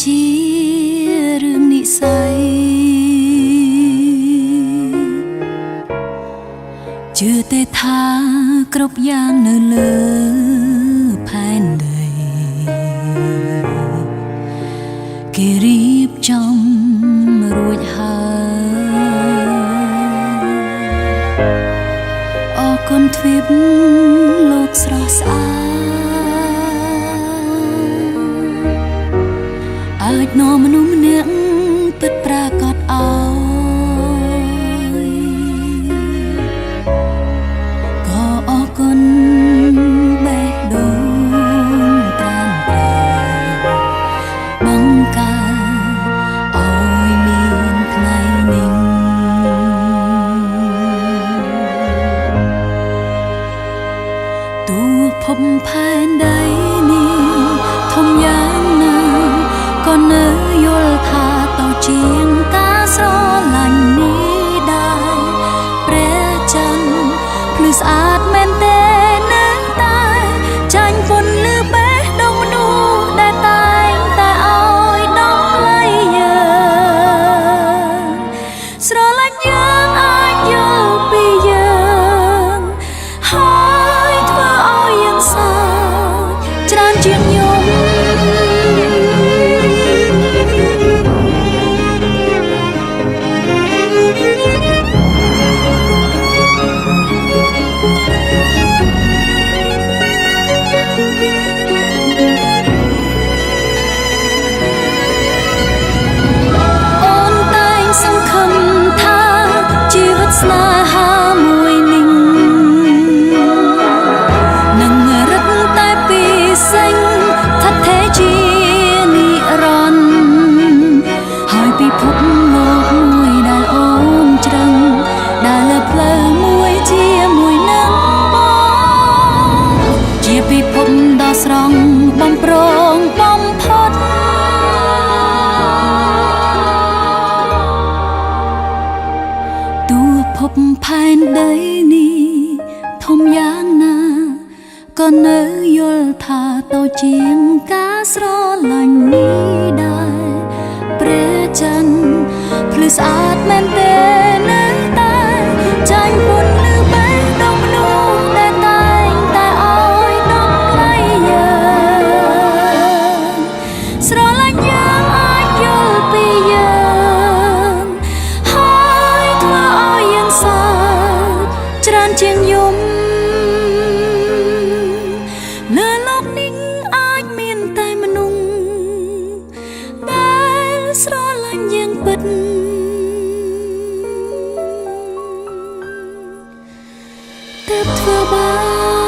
ជារឿងនិស្ស័យជឿតែថាគ្រប់យ៉ាងនៅលើផែនដីគេរៀបចំរួចហើយអរគុណទ្វីបលោកស្រស់ស្អាតអាចនាំមនុស្សម្នាក់ពិតប្រាកដអោយក៏អរគុណបេះដូងត្រាំត្រែបង្កើតឲ្យមានថ្ងៃនេះទូភពផែនដីនេះធំយ៉ាងណាក៏នៅយល់ថាទៅជាងការស្រឡាញ់នេះដែរព្រះច័ន្ទភ្លឺស្អាតមែនទេនៅតែចាញ់ពន្លឺបេះដូងមនុស្សដែលតែងតែឲ្យដល់ផ្លៃយើងស្រឡាញ់យើងអាចយល់ពីយើងហើយធ្វើឲ្យយើងសើចច្រើនជាងខ្ញុំស្នេហាមួយនេះនឹងរឹតតែពីសេញថិតថេរជានិរន្តរ៍ហើយពិភពលោកមួយដែលអូនជ្រឹងដែលលើផ្លូវមួយជាមួយនឹងបងជាពិភពដ៏ស្រស់បំព្រងបំផុតភពផែនដីនេះធំយ៉ាងណាក៏នៅយល់ថាទៅជាងការស្រឡាញ់នេះដែរព្រះច័ន្ទភ្លឺស្អាតមែនទេនៅតែចាញ់ពន្លឺបេះដូងមនុស្សដែលតែងតែឲ្យដល់ផ្លៃយើងស្រឡាញ់យើងអាចយល់ពីយើងហើយធ្វើឲ្យយើងសើចច្រើនជាងយំលើលោកនេះអាចមានតែមនុស្សដែលស្រឡាញ់យើងពិតទើបធ្វើបាន